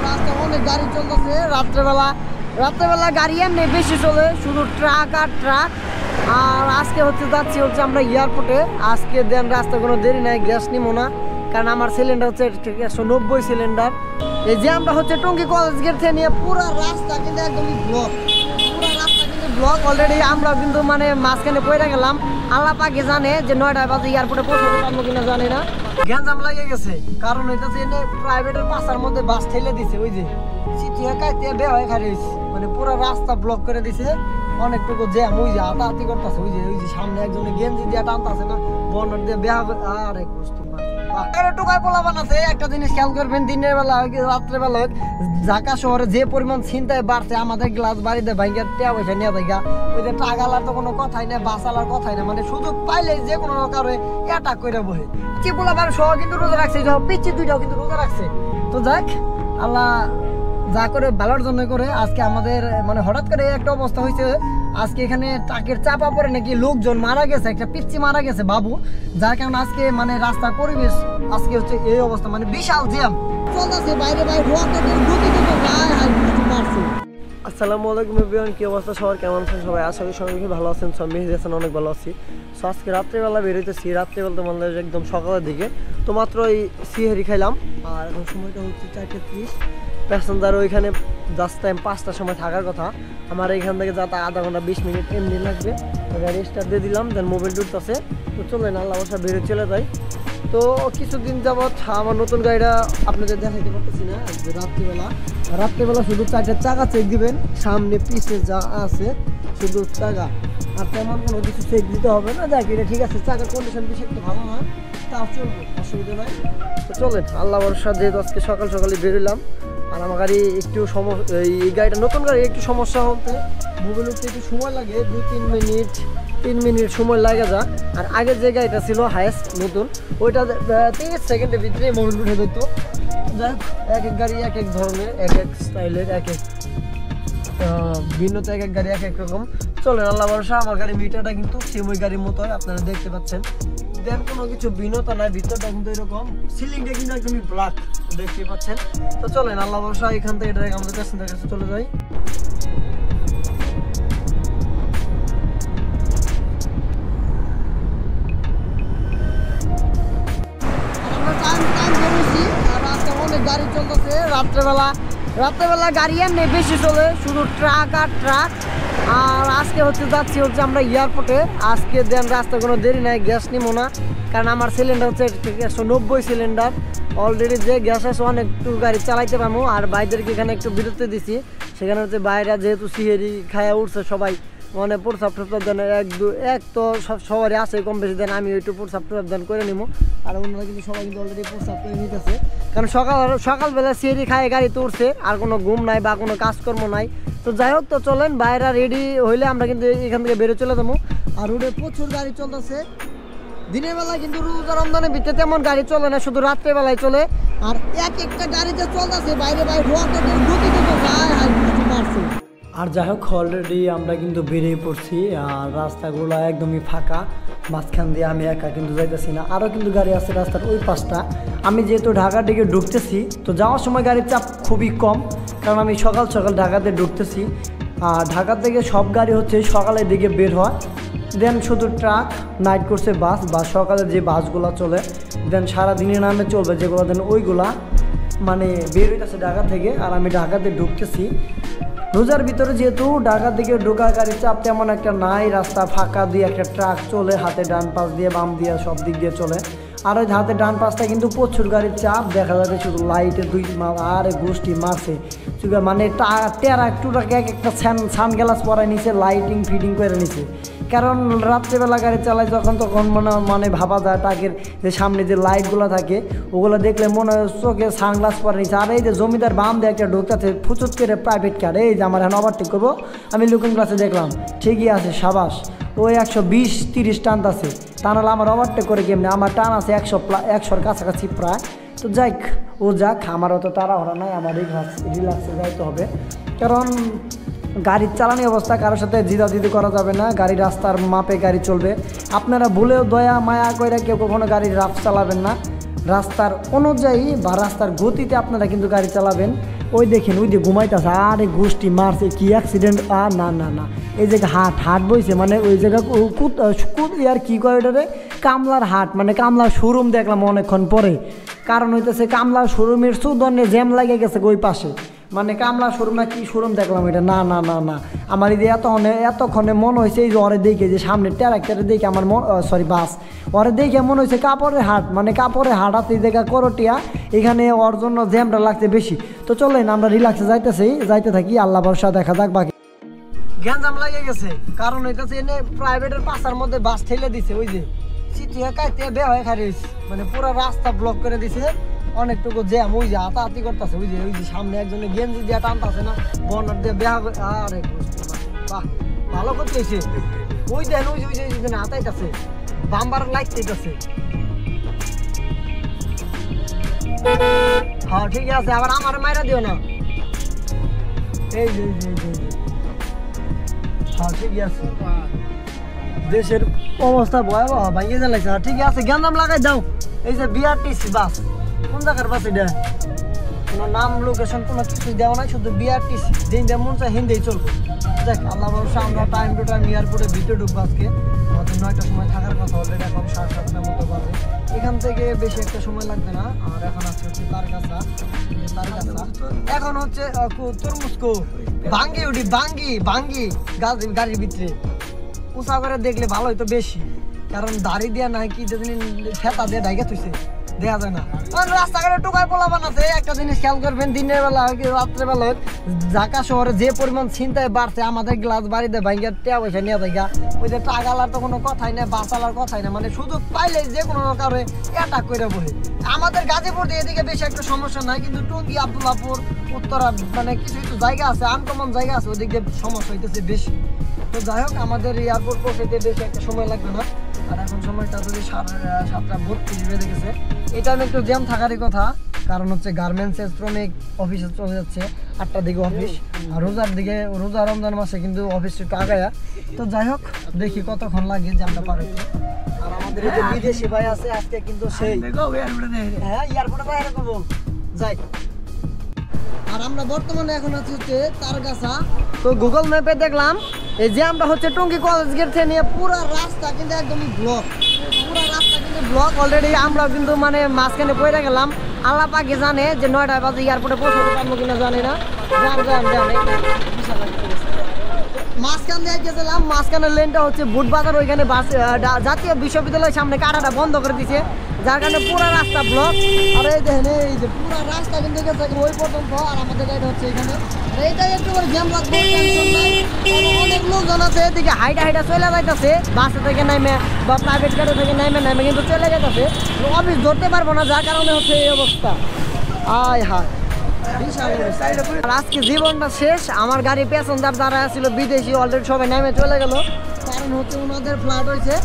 রাস্তা অনেক গাড়ি চলতেছে রাত্রেবেলা গাড়ি এমনি বেশি চলে, শুধু ট্রাক আর ট্রাক। আর আজকে যাচ্ছি আমরা এয়ারপোর্টে। আজকে দেন রাস্তা কোনো দেরি নাই, গ্যাস নিবো না, কারণ আমার সিলিন্ডার হচ্ছে 190 সিলিন্ডার। এই যে আমরা টঙ্গী কলেজ গেট থেকে নিয়ে পুরো রাস্তা কিন্তু একদমই ব্লক, পুরো রাস্তা কিন্তু ব্লক। অলরেডি আমরা কিন্তু মানে মাঝখানে পড়ে গেলাম। আল্লাহ পাকে জানে যে 9টা বাজে এয়ারপোর্টে পৌঁছাতে পারবো কিনা জানি না। গ্যাঞ্জাম লাগে গেছে, কারণ হইতেছে এনে প্রাইভেটের পাশার মধ্যে বাস ঠেলে দিছে। ওই যে চিঠিয়া কাইতে বেয়া হয়ে খারিয়েছে, মানে পুরো রাস্তা ব্লক করে দিছে। অনেকটুকু জ্যাম, ওই যে হাতাহাতি করতেছে। ওই যে সামনে একজনে গেঞ্জি দিয়ে টানতেছে না, বর্ণার দিয়ে বেয়া। আরে কষ্ট টুকায় পোলা বানাচ্ছে। একটা জিনিস খেয়াল করবেন, দিনের বেলা হোক রাত্রেবেলা হোক, ঢাকা শহরে যে পরিমাণ ছিনতাই বাড়ছে, আমাদের গ্লাস বাড়িতে ভাইঙ্গার টেয়া পয়সা নিয়ে ভাইগা। ওই যে টাকালার তো কোনো কথাই নেই, বাসালার কথাই নেই, মানে সুযোগ পাইলে যে কোনো কারণে অ্যাটাক করে বহে। চিপুলা বার সহ কিন্তু রোজা রাখছে, পিচ্ছি দুইটাও কিন্তু রোজা রাখছে। তো যাক, আল্লাহ যা করে ভালোর জন্য করে। আজকে আমাদের মানে হঠাৎ করে একটা অবস্থা হয়েছে, আজকে এখানে ট্রাকের চাপা পড়ে নাকি লোকজন মারা গেছে, একটা পিচ্ছি মারা গেছে বাবু, যার কারণে আজকে মানে রাস্তার পরিবেশ আজকে এই অবস্থা, মানে বিশাল জ্যাম চলতেছে। বাইরে আসসালামু আলাইকুম এভরিওয়ান, কি অবস্থা সবার, কেমন আছেন সবাই? আশা করি সবাই ভালো আছেন। সব মেহেদি হাসান অনেক ভালো আছি। সো আজকে রাত্রেবেলা বেরোতেছি, রাত্রে বলতে মানে একদম সকালের দিকে। তো মাত্র এই সিহারি খাইলাম, আর এখন সময়টা হচ্ছে 4:30। প্যাসেঞ্জার ওইখানে জাস্ট টাইম 5টার সময় থাকার কথা। আমার এইখান থেকে যাতে আধা ঘন্টা 20 মিনিট এমনি লাগবে। গাড়ি স্টার্ট দিয়ে দিলাম, দেন মোবাইল টুটতেছে। তো চলেন আল্লাহ বসা বেরোয় চলে যাই। তো কিছুদিন যাবৎ আমার নতুন গাড়িটা আপনাদের দেখাইতে পারতেছি না। রাত্রেবেলা শুধু 4টা চাকা চেক দিবেন, সামনে পিছে যা আছে শুধু চাকা, আর তেমন কোনো কিছু চেক দিতে হবে না। দেখ এটা ঠিক আছে, চাকার কন্ডিশন বেশি একটু ভালো নয়, তাও চলবে, অসুবিধা নয়। তো চলেন আল্লাহ বর্ষা, যেহেতু আজকে সকালে বেরোলাম। আর আমার গাড়ি একটু এই গাড়িটা নতুন গাড়ি, একটু সমস্যা হতে মোবাইল উঠতে একটু সময় লাগে, 2-3 মিনিট সময় লাগে যা। আর আগের যে গাড়িটা ছিল হায়েস্ট নতুন, ওইটা 30 সেকেন্ডের ভিতরে মোবাইল উঠে দিত। যাই এক গাড়ি এক এক ধরনের, এক স্টাইলের, এক ভিন্নতা, এক গাড়ি এক রকম। চলেন আল্লাহ ভরসা। আমার গাড়ি মিটারটা কিন্তু সেম ওই গাড়ির মতো হয়, আপনারা দেখতে পাচ্ছেন। দেন কোনো কিছু ভিন্নতা নাই, ভিতরটা কিন্তু এরকম, সিলিংটা কিন্তু একদমই ব্ল্যাক দেখতে পাচ্ছেন। তো চলেন আল্লাহ ভরসা, এখান থেকে এটা আমাদের প্যাসেঞ্জার কাছে চলে যাই। অনেক গাড়ি চলতেছে রাত্রেবেলা গাড়ি এমনি বেশি চলে, শুধু ট্রাক আর ট্রাক। আর আজকে যাচ্ছি আমরা এয়ারপোর্টে। আজকে দেন রাস্তা কোনো দেরি নাই, গ্যাস নিবো না, কারণ আমার সিলিন্ডার হচ্ছে 190 সিলিন্ডার। অলরেডি যে গ্যাস আছে অনেকটু গাড়ি চালাইতে পারবো। আর বাইরেদেরকে এখানে একটু বিরতি দিছি, সেখানে বাইরে যেহেতু সিহেরি খায়া উঠছে সবাই, মানে প্রসাব টসাব দেন এক তো সবারই আছে কম বেশি, দেন আমি একটু প্রসাব টসাব দেন করে নিবো। আর অন্যরা কিন্তু সবাই কিন্তু অলরেডি প্রসাব করে নিতেছে, কারণ সকালবেলা সিহেরি খায় গাড়িতে উঠছে, আর কোনো ঘুম নাই বা কোনো কাজকর্ম নাই। তো যাই হোক, তো চলেন বাইরে রেডি হইলে আমরা কিন্তু এখান থেকে বেরো চলে যাবো। আর রোডে প্রচুর গাড়ি চলতেছে। দিনের বেলায় কিন্তু রোজা রমজানের ভিতরে তেমন গাড়ি চলে না, শুধু রাত্রেবেলায় চলে। আর একটা গাড়ি যে চলতেছে বাইরে মারছে। আর যাই হোক, অলরেডি আমরা কিন্তু বেরিয়ে পড়ছি, আর রাস্তাগুলো একদমই ফাঁকা। মাঝখান দিয়ে আমি একা কিন্তু যাইতেছি না, আরও কিন্তু গাড়ি আছে রাস্তার ওই পাশটা। আমি যেহেতু ঢাকার দিকে ঢুকতেছি, তো যাওয়ার সময় গাড়ির চাপ খুবই কম, কারণ আমি সকাল ঢাকাতে ঢুকতেছি। আর ঢাকা থেকে সব গাড়ি হচ্ছে সকালের দিকে বের হয়, দেন শুধু ট্রাক, নাইট করছে বাস বা সকালে যে বাসগুলো চলে, দেন সারাদিনের নামে চলবে যেগুলো, দেন ওইগুলা মানে বের হইতেছে ঢাকা থেকে। আর আমি ঢাকাতে ঢুকতেছি রোজার ভিতরে, যেহেতু ঢাকা থেকে ঢোকা গাড়ির চাপ তেমন একটা নাই, রাস্তা ফাঁকা দিয়ে একটা ট্রাক চলে, হাতে ডান পাশ দিয়ে বাম দিয়ে সব দিক দিয়ে চলে। আর ওই হাতে ডান পাশটা কিন্তু প্রচুর গাড়ির চাপ দেখা যাচ্ছে, শুধু লাইটের দুই আরে গোষ্ঠী মারছে, মানে টেরা একটুটাকে একটা সানগ্লাস পরাই নিছে, লাইটিং ফিটিং করে নিছে। কারণ রাত্রেবেলা গাড়ি চালায় যখন, তখন মানে ভাবা যায় টাকের যে সামনে যে লাইটগুলো থাকে ওগুলো দেখলে মনে হয় চোখে সানগ্লাস পরে নিচ্ছে। আর এই যে জমিদার বাম দিয়ে একটা ঢুকতেছে ফুচুত করে প্রাইভেট কার, এই যে আমার এখন ওভারটেক করবো, আমি লুকিং গ্লাসে দেখলাম ঠিকই আছে, সাবাস, ওই 120-30 টানতেছে, তা নাহলে আমার ওভারটেক করে কেমনি, আমার টান আছে 100-100-র কাছাকাছি প্রায়। তো যাক, আমার অত তাড়াহুড়া নাই, আমার রিল্যাক্সে যাইতে হবে, কারণ গাড়ির চালানি অবস্থা কারোর সাথে জিদাজিদি করা যাবে না। গাড়ি রাস্তার মাপে গাড়ি চলবে। আপনারা ভুলেও দয়া মায়া কইরা কেউ কখনো গাড়ি রাফ চালাবেন না, রাস্তার অনুযায়ী বা রাস্তার গতিতে আপনারা কিন্তু গাড়ি চালাবেন। ওই দেখেন ওই যে ঘুমাইতেছে, আরে গোষ্ঠী মারছে, কি অ্যাক্সিডেন্ট, আর না না না, এই জায়গায় হাট বইছে, মানে ওই জায়গা আর কি কয় ওটারে, কামলার হাট, মানে কামলার শোরুম দেখলাম অনেকক্ষণ পরে। কারণ হইতেছে কামলার শোরুমের সুদনে জ্যাম লাগে গেছে ওই পাশে, মানে কামলা শোরুম না কি শোরুম দেখলাম এটা, না না না না, আমার এই যে এতক্ষণে মনে হয়েছে এই যে ওরে দেখে যে সামনে ট্রাক্টরে দেখে আমার বাস ওরে দেখে মনে হয়েছে কাপড়ের হাট, মানে কাপড়ের হাট আছে এই জায়গা করটিয়া, এখানে ওর জন্য জ্যামটা লাগছে বেশি। তো চলেন আমরা রিল্যাক্সে যাইতে থাকি, আল্লাহ ভরসা, দেখা যাক বাকি। গ্যাঞ্জাম লাগে গেছে, কারণ হইতেছে এনে প্রাইভেটের পাশার মধ্যে বাস ঠেলে দিছে, ওই যে সিটিয়া কাইতে বে হয়ে খারিয়েছে, মানে পুরো রাস্তা ব্লক করে দিছে, অনেকটুকু জ্যাম, ওই যে হাতাহাতি করতেছে, ওই যে সামনে একজনে গেঞ্জি দিয়ে টানতেছে না, বনার দিয়ে বেহা, আরে বাহ ভালো করতে হয়েছে, ওই দেন ওই যে হাতাইতেছে, বাম্বার লাগতেছে। হ্যাঁ ঠিক আছে, আবার আমার মাইরা দিও না, এই যে হ্যাঁ ঠিক আছে, দেশের অবস্থা ভয়াবহ ভাঙিয়ে জ্বালাইছে। ঠিক আছে, গ্যাঞ্জাম লাগাই দাও। এই যে বিআরটিসি বাস, কোন জায়গার বাস এটা, কোনো নাম লোকেশন কোনো কিছু দেওয়া নাই, শুধু বিআরটিসি, দিন যেমন চাই হিন্দিই চলবে। দেখ আল্লাহ ভরসা, আমরা টাইম টু টাইম এয়ারপোর্টে ভিতরে ঢুকবো। আজকে আমাদের 9টার সময় থাকার কথা, অলরেডি এখন 7:30টার মতো বাজে, এখান থেকে বেশি একটা সময় লাগবে না। আর এখন আছে হচ্ছে তারগাছা, এখন হচ্ছে তরমুজকো ভাঙ্গি উঠি, ভাঙ্গি গাড়ির ভিতরে উঁচা করে দেখলে ভালো হইতো বেশি, কারণ দাড়ি দিয়া নাই কি যেদিন ফেতা দিয়ে ডাইকে থুইছে দেখা যায় না। রাস্তাঘাটে টোকায় পোলা বানাতে একটা জিনিস খেয়াল করবেন, দিনের বেলা হোক রাত্রে বেলা হোক, ঢাকা শহরে যে পরিমাণ চিন্তায় বাড়ছে, আমাদের গ্লাস বাড়িতে ভাঙ্গা টেয়া পয়সা নিয়ে দেখা, ওই যে টাকালার তো কোনো কথাই না, বাসালার কথাই না, মানে সুযোগ পাইলে যে কোনো কারণে অ্যাটাক করে বলে। আমাদের গাজীপুর দিয়ে এদিকে বেশি একটা সমস্যা নাই, কিন্তু টঙ্গী, আব্দুল্লাহপুর, উত্তরা, মানে কিছু কিছু জায়গা আছে, আনকমন জায়গা আছে, ওদিক দিয়ে সমস্যা হইতেছে বেশি। তো যাই হোক, আমাদের এয়ারপোর্ট পৌঁছাইতে বেশি একটা সময় লাগবে না। আর এখন সময়টা যদি 7:32 বেজে গেছে, এটা আমি একটু জ্যাম থাকারই কথা, কারণ হচ্ছে গার্মেন্টসের শ্রমিক অফিসে চলে যাচ্ছে 8টার দিকে অফিস, আর রোজা রমজান মাসে কিন্তু অফিসটা একটু আগায়া। তো যাই হোক, দেখি কতক্ষণ লাগে জ্যামটা পার হইতে। আর আমাদের এই যে বিদেশি ভাই আছে আজকে কিন্তু সেই হ্যাঁ এয়ারপোর্টে বাইরে করবো যাই। আর আমরা বর্তমানে এখন আছি হচ্ছে তারগাছা। তো গুগল ম্যাপে দেখলাম এই জ্যামটা হচ্ছে টঙ্গী কলেজ গেট থেকে নিয়ে পুরো রাস্তা কিন্তু একদমই ব্লক, পুরো রাস্তা কিন্তু ব্লক। অলরেডি আমরা কিন্তু মানে মাঝখানে পড়ে গেলাম, আল্লাহ পাকে জানে যে 9টা বাজে এয়ারপোর্টে পৌঁছাতে পারবো কিনা জানি না। মাঝখান দিয়ে গেছিলাম, মাঝখানের লেনটা হচ্ছে বুটবাজার, ওইখানে বাস জাতীয় বিশ্ববিদ্যালয়ের সামনে কাটাটা বন্ধ করে দিছে, যার কারণে পুরো রাস্তা ব্লক। আর এই দেখেন এই যে পুরো রাস্তা কিন্তু গেছে ওই পর্যন্ত, আর আমাদের গাড়ি হচ্ছে এখানে, এইটাই একটু করে জ্যাম লাগবে, টেনশন নাই। অনেক লোকজন আছে এদিকে হাইটা চলে যাইতেছে, বাসে থেকে নামে বা প্রাইভেট গাড়ি থেকে নামে কিন্তু চলে যাইতেছে, অফিস ধরতে পারবো না, যার কারণে হচ্ছে এই অবস্থা। আয় হায়, আর আজকে জীবনটা শেষ। আমার গাড়ি প্যাসেঞ্জার যারা ছিল বিদেশি অলরেডি সবাই নামে চলে গেল, কারণ হচ্ছে ওনাদের ফ্লাইট হয়েছে,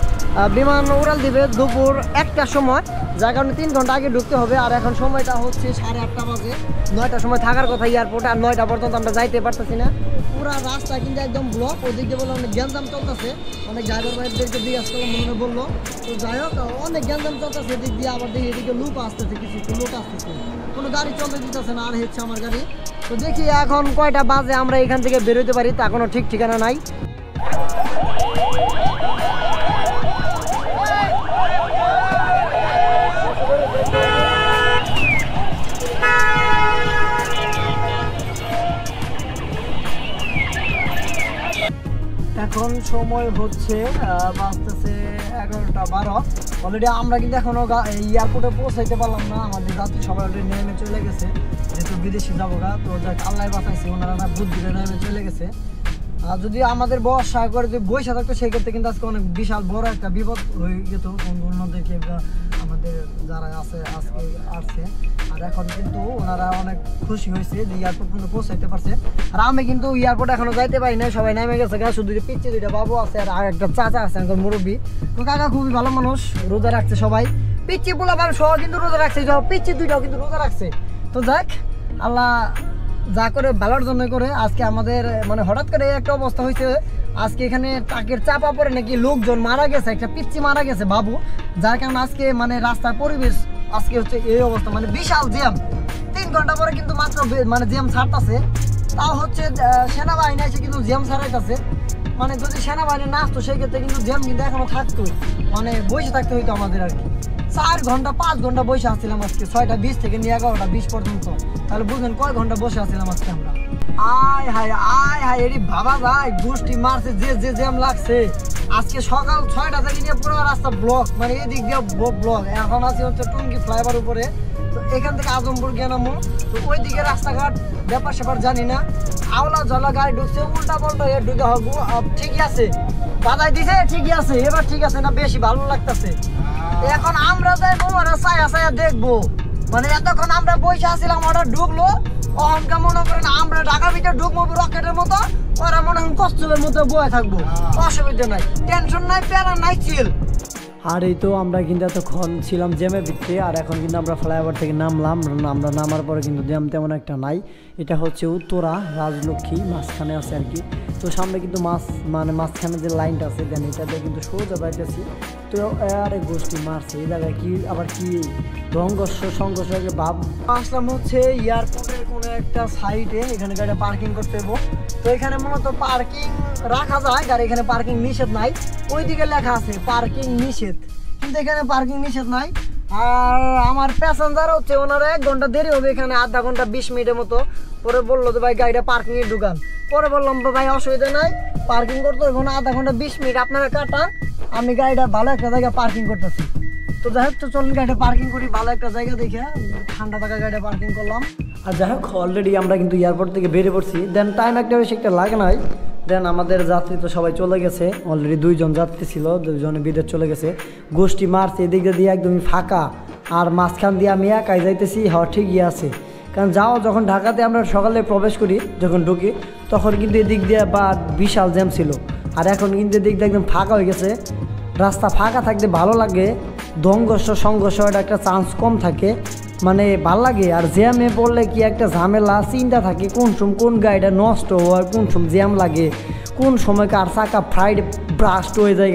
বিমান উড়াল দিবে দুপুর 1টার সময়, যার কারণে 3 ঘন্টা আগে ঢুকতে হবে। আর এখন সময়টা হচ্ছে 8:30 বাজে, 9টার সময় থাকার কথা এয়ারপোর্টে, আর 9টা পর্যন্ত আমরা যাইতে পারতেছি না। পুরো রাস্তা কিন্তু একদম ব্লক, ওই দিক দিয়ে বলে অনেক গ্যাঞ্জাম চলতেছে, অনেক ড্রাইভার ভাইদেরকে জিজ্ঞাসা করলাম, মনে বললো। তো যাই হোক, অনেক গ্যাঞ্জাম চলতেছে এদিক দিয়ে, আবার দেখি এদিকে লুক আসতেছে, কিছু লোক আসতেছে, কোনো গাড়ি চলতে দিতেছে না, আর হচ্ছে আমার গাড়ি। তো দেখি এখন কয়টা বাজে আমরা এখান থেকে বেরোতে পারি, তা কোনো ঠিক ঠিকানা নাই। এখন সময় হচ্ছে বাজতেছে 11:12। অলরেডি আমরা কিন্তু এখনো এয়ারপোর্টে পৌঁছাইতে পারলাম না, আমাদের যাত্রী সবাই অলরেডি নেমে চলে গেছে, যেহেতু বিদেশি যাবো গা। তো যাক আল্লাহ বাঁচাইছে, ওনারা না বুদ্ধিটা নেমে চলে গেছে। আর যদি আমাদের বর্ষা করে যদি বৈশা থাকতো, সেক্ষেত্রে কিন্তু আজকে অনেক বিশাল বড় একটা বিপদ হয়ে যেত অন্যদেরকে, আমাদের যারা আছে আজকে আসছে। আর এখন কিন্তু ওনারা অনেক খুশি হয়েছে যে এয়ারপোর্ট পর্যন্ত পৌঁছাইতে পারছে। আর আমি কিন্তু এয়ারপোর্ট এখনো যাইতে পারি না, সবাই নেমে গেছে গা, শুধু পিচ্ছি 2টা বাবু আছে আর একটা চাচা আছে এখন মুরব্বী। তো কাকা খুবই ভালো মানুষ, রোজা রাখছে সবাই, পিচ্ছি পোলা বান সহ কিন্তু রোজা রাখছে, পিচ্ছি 2টাও কিন্তু রোজা রাখছে। তো যাক, আল্লাহ যা করে ভালোর জন্য করে। আজকে আমাদের মানে হঠাৎ করে একটা অবস্থা হয়েছে, আজকে এখানে টাকের চাপা পড়ে নাকি লোকজন মারা গেছে, একটা পিচ্ছি মারা গেছে বাবু, যার কারণে আজকে মানে রাস্তার পরিবেশ আজকে হচ্ছে এই অবস্থা, মানে বিশাল জ্যাম। 3 ঘন্টা পরে কিন্তু মাত্র মানে জ্যাম ছাড়তেছে, তাও হচ্ছে সেনাবাহিনী এসে কিন্তু জ্যাম ছাড়াইতেছে। মানে যদি সেনাবাহিনী না আসতো সেই ক্ষেত্রে কিন্তু জ্যাম কিন্তু এখনো থাকতো, মানে বসে থাকতে হইতো আমাদের আর কি। 4 ঘন্টা 5 ঘন্টা বসে আসছিলাম আজকে, 6টা 20 থেকে নিয়ে 11টা 20 পর্যন্ত। তাহলে বুঝলেন কয় ঘন্টা বসে আসছিলাম আজকে আমরা। আয় হায় এটি ভাবা যায়, গোষ্ঠী মারছে যে জ্যাম লাগছে আজকে। সকাল 6টা থেকে নিয়ে পুরো রাস্তা ব্লক, মানে এদিক দিয়ে ব্লক। এখন আছি হচ্ছে টুঙ্গি ফ্লাইওভার উপরে, তো এখান থেকে আজমপুর গিয়ে নামো। তো ওই দিকে রাস্তাঘাট ব্যাপার স্যাপার জানি না, আওলা ঝালা গাড়ি ঢুকছে উল্টা পাল্টা ঢুকে হবো। ঠিকই আছে, বাধাই দিছে, ঠিকই আছে, এবার ঠিক আছে না, বেশি ভালো লাগতেছে। এখন আমরা যাইবো মানে ছায়া দেখবো, মানে এতক্ষণ আমরা বসে আসছিলাম, ওরা ঢুকলো, অহংকার মনে করেন আমরা ঢাকার ভিতরে ঢুকবো রকেটের মতো, ওরা মনে হয় কচ্ছপের মতো বয়ে থাকবো। অসুবিধা নাই, টেনশন নাই, প্যারা নাই, চিল। আর এই তো আমরা কিন্তু এতক্ষণ ছিলাম জ্যামের ভিতরে, আর এখন কিন্তু আমরা ফ্লাইওভার থেকে নামলাম। আমরা নামার পরে কিন্তু জ্যাম তেমন একটা নাই। এটা হচ্ছে উত্তরা রাজলক্ষ্মী, মাঝখানে আছে আর কি। তো সামনে কিন্তু মানে মাঝখানে যে লাইনটা আছে দেন এটাতে কিন্তু সোজা যাইতেছি। তো আরে গোষ্ঠী মারছে এই জায়গায়, কি আবার কি সংঘর্ষ ভাব। আসলাম হচ্ছে এয়ারপোর্টের কোনো একটা সাইডে, এখানে গাড়িটা পার্কিং করতে হবো। তো এখানে মূলত পার্কিং রাখা যায় গাড়ি, এখানে পার্কিং নিষেধ নাই। ওইদিকে লেখা আছে পার্কিং নিষেধ, কিন্তু এখানে পার্কিং নিষেধ নাই। আর আমার প্যাসেঞ্জার হচ্ছে ওনারা 1 ঘন্টা দেরি হবে এখানে, আধা ঘন্টা 20 মিনিটের মতো। পরে বললো তো ভাই গাড়িটা পার্কিংয়ে ঢুকান। পরে বললাম ভাই অসুবিধা নাই, পার্কিং করতে হবে না, আধা ঘন্টা 20 মিনিট আপনারা কাটান, আমি গাড়িটা ভালো একটা জায়গায় পার্কিং করতেছি। তো যাই হোক, তো চলুন গাড়িটা পার্কিং করি ভালো একটা জায়গা দেখে, ঠান্ডা থাকা গাড়িটা পার্কিং করলাম। আর যাই হোক, অলরেডি আমরা কিন্তু এয়ারপোর্ট থেকে বেরিয়ে পড়ছি। দেন টাইম একটা বেশি একটা লাগে নাই। দেন আমাদের যাত্রী তো সবাই চলে গেছে, অলরেডি 2 জন যাত্রী ছিল, 2 জনে বিদেশ চলে গেছে। গোষ্ঠী মারছে এদিক দিয়ে একদমই ফাঁকা, আর মাঝখান দিয়ে আমি একাই যাইতেছি। হওয়া ঠিকই আছে, কারণ যখন ঢাকাতে আমরা সকালে প্রবেশ করি, যখন ঢুকি তখন কিন্তু এদিক দিয়ে বা বিশাল জ্যাম ছিল, আর এখন কিন্তু এদিক দিয়ে একদম ফাঁকা হয়ে গেছে। রাস্তা ফাঁকা থাকতে ভালো লাগে, সংঘর্ষ একটা চান্স কম থাকে, মানে ভাল লাগে। আর জ্যামে পড়লে কি একটা ঝামেলা চিন্তা থাকে, কোন গাড়িটা নষ্ট হয়, কোন সময় জ্যাম লাগে, কোন সময় কার চাকা ফ্রাইড ব্রাস্ট হয়ে যায়।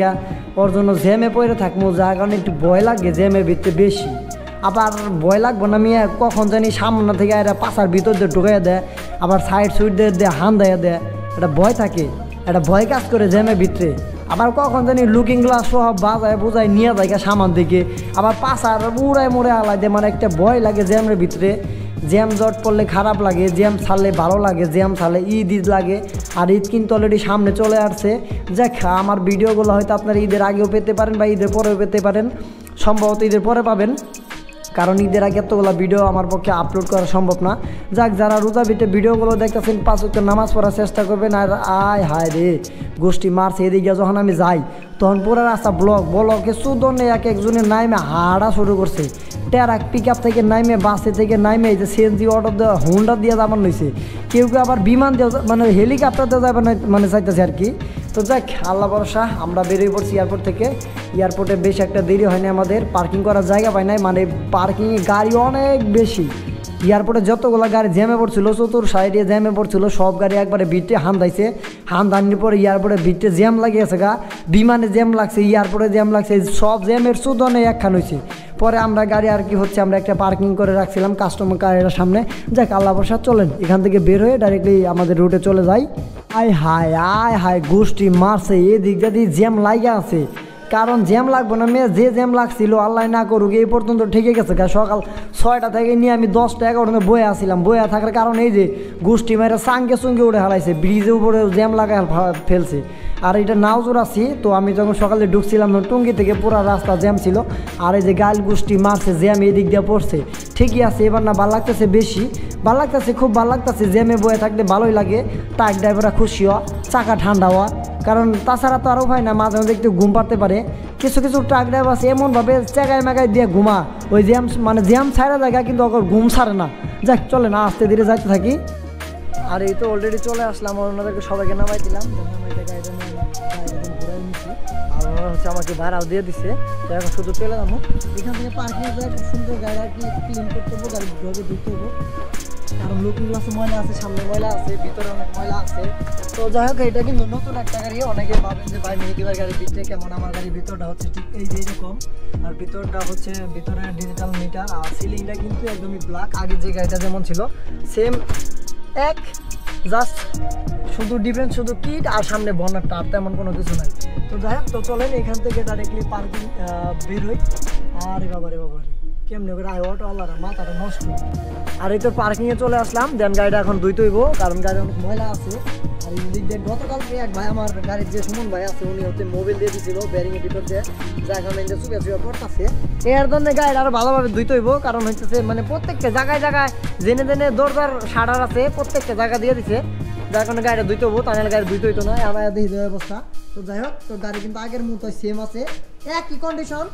ওর জন্য জ্যামে পড়ে থাকবো, যার কারণে একটু ভয় লাগে জ্যামের ভিতরে বেশি। আবার ভয় লাগবো না মিয়া, কখন জানি সামনে থেকে এরা পাশার ভিতর দিয়ে ঢুকাইয়া দেয়, আবার সাইড সুইড দিয়ে হান দেয়া দেয়, একটা ভয় থাকে, একটা ভয় কাজ করে জ্যামের ভিতরে। আবার কখন জানি লুকিং গ্লাস সহ বাজায় বোঝায় নিয়ে যায় সামান থেকে, আবার পাশার উড়ায় মুড়ে আলাই দেয়, মানে একটা ভয় লাগে জ্যামের ভিতরে। জ্যাম জট পড়লে খারাপ লাগে, জ্যাম ছাড়লে ভালো লাগে, জ্যাম ছাড়লে ঈদ লাগে। আর ঈদ কিন্তু অলরেডি সামনে চলে আসছে। যাক, আমার ভিডিওগুলো হয়তো আপনারা ঈদের আগেও পেতে পারেন বা ঈদের পরেও পেতে পারেন, সম্ভবত ঈদের পরে পাবেন, কারণ ঈদের আগে এতগুলো ভিডিও আমার পক্ষে আপলোড করা সম্ভব না। যাক, যারা রোজা ভিতরে ভিডিওগুলো দেখতেছেন 5 ওয়াক্ত নামাজ পড়ার চেষ্টা করবেন। আর আয় হায় রে, গোষ্ঠী মারছে এদিকে যখন আমি যাই তখন পুরো রাস্তা ব্লকে সুদনে একজনের নাইমে হাঁড়া শুরু করছে। ট্রাক পিক আপ থেকে নাইমে, বাসে থেকে নাইমে, এই যে সিএনজি অটো দেওয়া হোন্ডা দিয়ে যাবার নইছে, কেউ আবার বিমান দিয়ে মানে হেলিকপ্টার দিয়ে যাবে না, মানে চাইতেছে আর কি। তো যাক, আল্লাহ ভরসা, আমরা বেরিয়ে পড়ছি এয়ারপোর্ট থেকে। এয়ারপোর্টে বেশ একটা দেরি হয়নি আমাদের, পার্কিং করার জায়গা পাই নাই, মানে পার্কিংয়ে গাড়ি অনেক বেশি। এয়ারপোর্টে যতগুলো গাড়ি জ্যামে পড়ছিল, চতুর সাইডে জ্যামে পড়ছিল, সব গাড়ি একবারে ভিড়তে হান্দাইছে। হান্দানির পরে এয়ারপোর্টে ভিড়তে জ্যাম লাগিয়েছে বিমানে জ্যাম লাগছে, এয়ারপোর্টে জ্যাম লাগছে, সব জ্যামের সুদনে একখান হয়েছে। পরে আমরা গাড়ি আর কি হচ্ছে আমরা একটা পার্কিং করে রাখছিলাম কাস্টমার কারের সামনে। যাক, আল্লাহ ভরসা, চলেন এখান থেকে বের হয়ে ডাইরেক্টলি আমাদের রুটে চলে যাই। আয় হায় গোষ্ঠী মারছে, এদিক দিয়ে জ্যাম লাগিয়ে আছে। কারণ জ্যাম লাগবো না মেয়ে, যে জ্যাম লাগছিল আল্লাহ না করুক এই পর্যন্ত ঠেকে গেছে। সকাল 6টা থেকে নিয়ে আমি 10টা 11টা বয়ে আসছিলাম। বয়ে থাকার কারণ এই যে গোষ্ঠী মেয়েরা সঙ্গে উঠে হারাইছে, ব্রিজের উপরে জ্যাম লাগাই ফেলছে। আর এটা নাওজোর আছি, তো আমি যখন সকালে ঢুকছিলাম টুঙ্গি থেকে পুরো রাস্তা জ্যাম ছিল। আর এই যে গাইল গোষ্ঠী মারছে, জ্যাম এদিক দিয়ে পড়ছে। ঠিকই আছে, এবার না ভালো লাগতেছে, বেশি ভালো লাগতেছে, খুব ভালো লাগতেছে। জ্যামে বয়ে থাকতে ভালোই লাগে, ট্রাক ড্রাইভাররা খুশি হওয়া, চাকা ঠান্ডা হওয়া। কারণ তাছাড়া তো আরও হয় না, মাঝে মাঝে একটু ঘুম পাড়তে পারে। কিছু ট্রাক ড্রাইভার আছে এমনভাবে চেগায় মেগায় দিয়ে ঘুমা, ওই জ্যাম মানে জ্যাম ছাড়া জায়গা কিন্তু ওকে ঘুম ছাড়ে না। যাক, চলে না, আস্তে ধীরে যাইতে থাকি। আর এই তো অলরেডি চলে আসলাম, ওনাদেরকে সবাইকে নামাই দিলাম, ঘুরাই নিচ্ছি। আর ওরা হচ্ছে আমাকে ভাড়াও দিয়ে দিচ্ছে। তো এখন শুধু চলে যাবো এখান থেকে, পার্কিং খুব সুন্দর গাড়ি আর কি ক্লিন করতে হবো, গাড়ি ঘরে ঢুকতে হবো। কারণ লুকিং গ্লাসে ময়লা আছে, সামনে ময়লা আছে, ভিতরে অনেক ময়লা আছে। তো যাই হোক এটা কিন্তু নতুন একটা গাড়ি। অনেকে ভাবেন যে ভাই মেহেদিবার গাড়ির ভিতরে কেমন, আমার গাড়ির ভিতরটা হচ্ছে ঠিক এই যে এরকম, আর ভিতরটা হচ্ছে ভিতরে ডিজিটাল মিটার, আর সিলিংটা কিন্তু একদমই ব্ল্যাক। আগে যে গাড়িটা যেমন ছিল সেম এক, জাস্ট শুধু ডিফারেন্স শুধু কিট আর সামনে বনারটা, আর তেমন কোনো কিছু নাই। তো যাই হোক, তো চলেন এখান থেকে ডাইরেক্টলি পার্কিং বের হই। আরে বাবারে বাবারে কেমনে করে আয় অটোওয়ালারা, মাথাটা নষ্ট। আর এই তো পার্কিংয়ে চলে আসলাম। দেন গাড়িটা এখন ধুইতে হইব, কারণ গাড়ি অনেক ময়লা আছে। আর এই দিক দিয়ে গতকালকে এক ভাই আমার গাড়ির যে সুমন ভাই আছে, উনি হচ্ছে মোবিল দিয়ে দিয়েছিল ব্যারিংয়ের ভিতর দিয়ে, যা এখন এটা চুপে চুপে পড়তেছে। এর জন্য গাড়িটা আরও ভালোভাবে ধুইতে হইব, কারণ হচ্ছে মানে প্রত্যেকটা জায়গায় জায়গায় জেনে জেনে দরজার শাটার আছে, প্রত্যেকটা জায়গা দিয়ে দিছে, যার কারণে গাড়িটা ধুইতে হবো, তাহলে গাড়ি ধুইতে হইতো না। আমার দেখি অবস্থা। তো যাই হোক, তো গাড়ি কিন্তু আগের মতো সেম আছে, একই কন্ডিশন,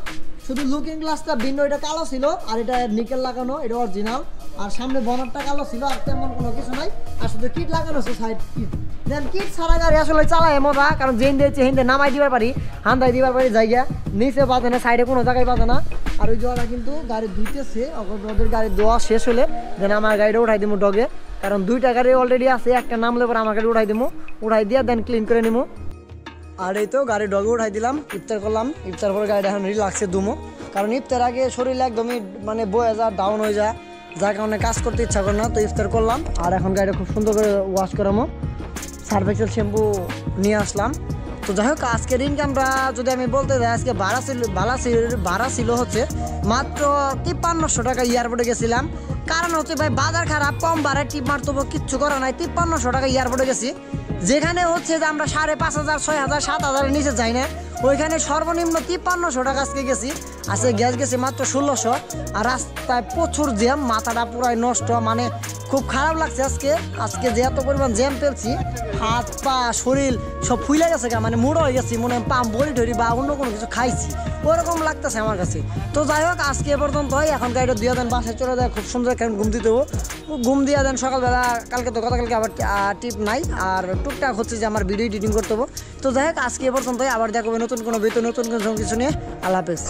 শুধু লুকিং গ্লাসটা ভিন্ন, এটা কালো ছিল, আর এটা নিকেল লাগানো, এটা অরিজিনাল। আর সামনে বনারটা কালো ছিল, আর তেমন কোনো কিছু নাই। আর শুধু কিট লাগানো আছে, সাইড কিট। দেন কিট ছাড়া গাড়ি আসলে চালায় মজা, কারণ যেন দিয়েছে হিন্দে নামাই দিবার পারি, হান্দাই দিবার পারি জায়গা, নিচে বাঁধে না, সাইডে কোনো জায়গায় বাঁধে না। আর ওই জোয়াটা কিন্তু গাড়ি ধুইতেছে, ওদের গাড়ি ধোয়া শেষ হলে দেন আমার গাড়িটা উঠাই দিব ডগে, কারণ দুইটা গাড়ি অলরেডি আছে, একটা নামলে পরে আমার গাড়ি উঠাই দিব, উঠাই দিয়ে দেন ক্লিন করে নিবো। আর এই তো গাড়ি ডগে উঠাই দিলাম, ইফতার করলাম। ইফতার পরে গাড়িটা এখন রিল্যাক্সে দুমো, কারণ ইফতার আগে শরীর একদমই মানে বয়ে যায়, ডাউন হয়ে যায়, যার কারণে কাজ করতে ইচ্ছা করে না। তো ইফতার করলাম, আর এখন গাড়িটা খুব সুন্দর করে ওয়াশ করামো, সার্ফেক্সেল শ্যাম্পু নিয়ে আসলাম। তো যাই হোক, আজকের ইনকামটা যদি আমি বলতে যাই, আজকে ভাড়া ছিল হচ্ছে মাত্র 5300 টাকা। এয়ারপোর্টে গেছিলাম, কারণ হচ্ছে ভাই বাজার খারাপ, কম ভাড়ায় টিপ মারতে কিচ্ছু করা নাই। 5300 টাকা এয়ারপোর্টে গেছি, যেখানে হচ্ছে যে আমরা 5500, 6000, 7000 নিচে যাই না, ওইখানে সর্বনিম্ন 5300 টাকা আজকে গেছি। আজকে গ্যাস গেছে মাত্র 1600। আর রাস্তায় প্রচুর জ্যাম, মাথাটা পুরাই নষ্ট, মানে খুব খারাপ লাগছে আজকে যে এত পরিমাণ জ্যাম ফেলছি, হাত পা শরীর সব ফুলে গেছে, মানে মুড়ো হয়ে গেছি, মনে হয় পাম বড়ি ঠরি বা অন্য কোনো কিছু খাইছি, ওরকম লাগতেছে আমার কাছে। তো যাই হোক, আজকে এ পর্যন্ত হয়। এখন গাড়িটা দিয়ে দেন বাসায় চলে যায়, খুব সুন্দর এখন ঘুম দিতে হবো, ঘুম দিয়ে দেন সকালবেলা। কালকে তো গতকালকে আবার টিপ নাই, আর টুকটাক হচ্ছে যে আমার ভিডিও এডিটিং করতে হবো। তো যাই হোক, আজকে এ পর্যন্ত, আবার দেখবো নতুন কোনো কিছু নিয়ে। আল্লাহ হাফেজ।